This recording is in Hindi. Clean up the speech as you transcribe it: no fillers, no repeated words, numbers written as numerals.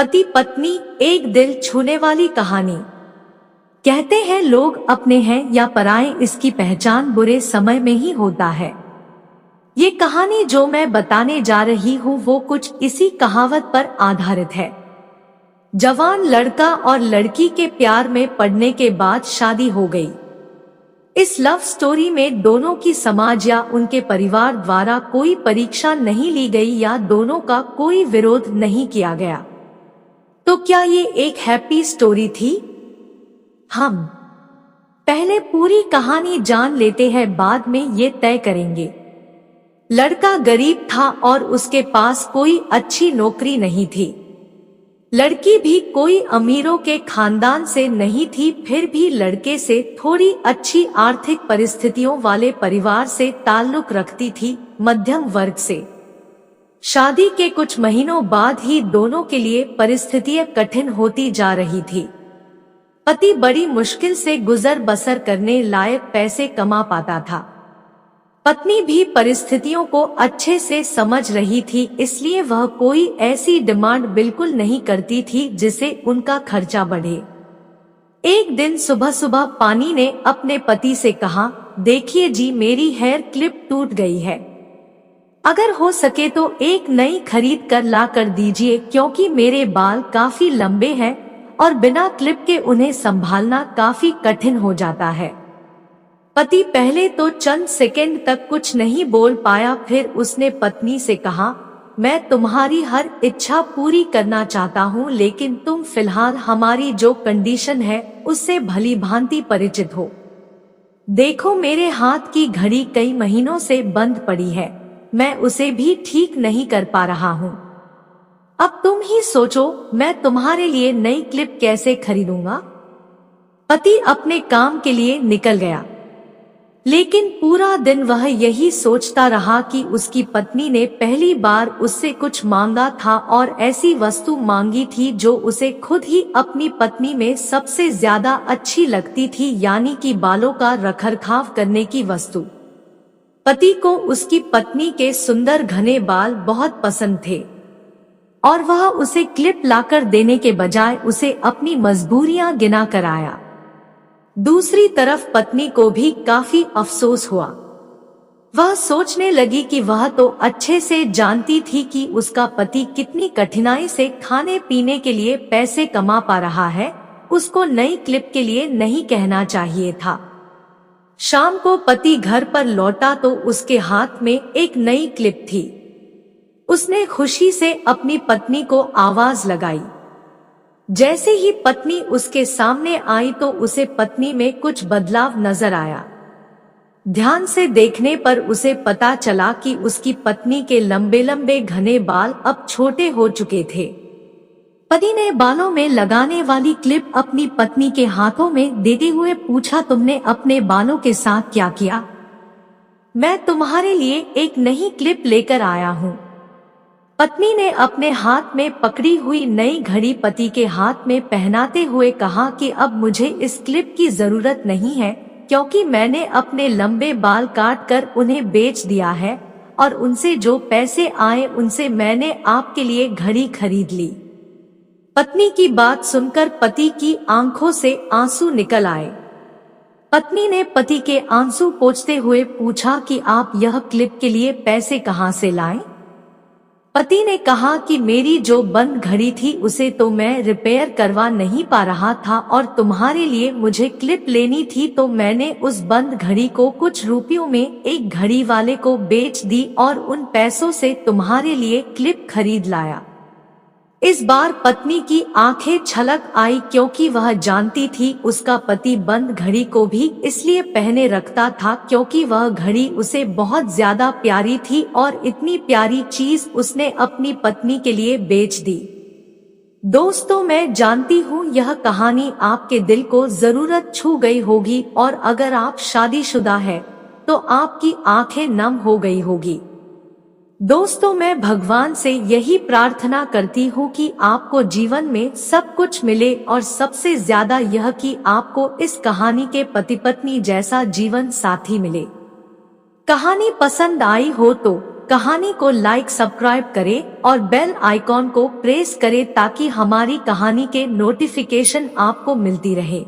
पति पत्नी एक दिल छूने वाली कहानी। कहते हैं लोग अपने हैं या पराए, इसकी पहचान बुरे समय में ही होता है। ये कहानी जो मैं बताने जा रही हूँ वो कुछ इसी कहावत पर आधारित है। जवान लड़का और लड़की के प्यार में पड़ने के बाद शादी हो गई। इस लव स्टोरी में दोनों की समाज या उनके परिवार द्वारा कोई परीक्षा नहीं ली गई या दोनों का कोई विरोध नहीं किया गया। तो क्या ये एक हैप्पी स्टोरी थी? हम पहले पूरी कहानी जान लेते हैं, बाद में ये तय करेंगे। लड़का गरीब था और उसके पास कोई अच्छी नौकरी नहीं थी। लड़की भी कोई अमीरों के खानदान से नहीं थी, फिर भी लड़के से थोड़ी अच्छी आर्थिक परिस्थितियों वाले परिवार से ताल्लुक रखती थी, मध्यम वर्ग से। शादी के कुछ महीनों बाद ही दोनों के लिए परिस्थितियां कठिन होती जा रही थी। पति बड़ी मुश्किल से गुजर बसर करने लायक पैसे कमा पाता था। पत्नी भी परिस्थितियों को अच्छे से समझ रही थी, इसलिए वह कोई ऐसी डिमांड बिल्कुल नहीं करती थी जिससे उनका खर्चा बढ़े। एक दिन सुबह सुबह पानी ने अपने पति से कहा, देखिए जी, मेरी हेयर क्लिप टूट गई है। अगर हो सके तो एक नई खरीद कर ला कर दीजिए, क्योंकि मेरे बाल काफी लंबे हैं और बिना क्लिप के उन्हें संभालना काफी कठिन हो जाता है। पति पहले तो चंद सेकंड तक कुछ नहीं बोल पाया, फिर उसने पत्नी से कहा, मैं तुम्हारी हर इच्छा पूरी करना चाहता हूँ, लेकिन तुम फिलहाल हमारी जो कंडीशन है उससे भली भांति परिचित हो। देखो, मेरे हाथ की घड़ी कई महीनों से बंद पड़ी है, मैं उसे भी ठीक नहीं कर पा रहा हूँ। अब तुम ही सोचो, मैं तुम्हारे लिए नई क्लिप कैसे खरीदूंगा। पति अपने काम के लिए निकल गया, लेकिन पूरा दिन वह यही सोचता रहा कि उसकी पत्नी ने पहली बार उससे कुछ मांगा था और ऐसी वस्तु मांगी थी जो उसे खुद ही अपनी पत्नी में सबसे ज्यादा अच्छी लगती थी, यानी कि बालों का रखरखाव करने की वस्तु। पति को उसकी पत्नी के सुंदर घने बाल बहुत पसंद थे और वह उसे क्लिप लाकर देने के बजाय उसे अपनी मजबूरियां गिना कर आया। दूसरी तरफ पत्नी को भी काफी अफसोस हुआ। वह सोचने लगी कि वह तो अच्छे से जानती थी कि उसका पति कितनी कठिनाई से खाने पीने के लिए पैसे कमा पा रहा है, उसको नई क्लिप के लिए नहीं कहना चाहिए था। शाम को पति घर पर लौटा तो उसके हाथ में एक नई क्लिप थी। उसने खुशी से अपनी पत्नी को आवाज लगाई। जैसे ही पत्नी उसके सामने आई तो उसे पत्नी में कुछ बदलाव नजर आया। ध्यान से देखने पर उसे पता चला कि उसकी पत्नी के लंबे लंबे घने बाल अब छोटे हो चुके थे। पति ने बालों में लगाने वाली क्लिप अपनी पत्नी के हाथों में देते हुए पूछा, तुमने अपने बालों के साथ क्या किया? मैं तुम्हारे लिए एक नई क्लिप लेकर आया हूँ। पत्नी ने अपने हाथ में पकड़ी हुई नई घड़ी पति के हाथ में पहनाते हुए कहा कि अब मुझे इस क्लिप की जरूरत नहीं है, क्योंकि मैंने अपने लंबे बाल काट कर उन्हें बेच दिया है और उनसे जो पैसे आए उनसे मैंने आपके लिए घड़ी खरीद ली। पत्नी की बात सुनकर पति की आंखों से आंसू निकल आए। पत्नी ने पति के आंसू पोंछते हुए पूछा कि आप यह क्लिप के लिए पैसे कहां से लाए? पति ने कहा कि मेरी जो बंद घड़ी थी उसे तो मैं रिपेयर करवा नहीं पा रहा था और तुम्हारे लिए मुझे क्लिप लेनी थी, तो मैंने उस बंद घड़ी को कुछ रुपयों में एक घड़ी वाले को बेच दी और उन पैसों से तुम्हारे लिए क्लिप खरीद लाया। इस बार पत्नी की आंखें छलक आई, क्योंकि वह जानती थी उसका पति बंद घड़ी को भी इसलिए पहने रखता था क्योंकि वह घड़ी उसे बहुत ज्यादा प्यारी थी और इतनी प्यारी चीज उसने अपनी पत्नी के लिए बेच दी। दोस्तों, मैं जानती हूँ यह कहानी आपके दिल को जरूर छू गई होगी और अगर आप शादीशुदा है तो आपकी आंखें नम हो गई होगी। दोस्तों, मैं भगवान से यही प्रार्थना करती हूँ कि आपको जीवन में सब कुछ मिले और सबसे ज्यादा यह कि आपको इस कहानी के पति पत्नी जैसा जीवन साथी मिले। कहानी पसंद आई हो तो कहानी को लाइक सब्सक्राइब करें और बेल आइकॉन को प्रेस करें ताकि हमारी कहानी के नोटिफिकेशन आपको मिलती रहे।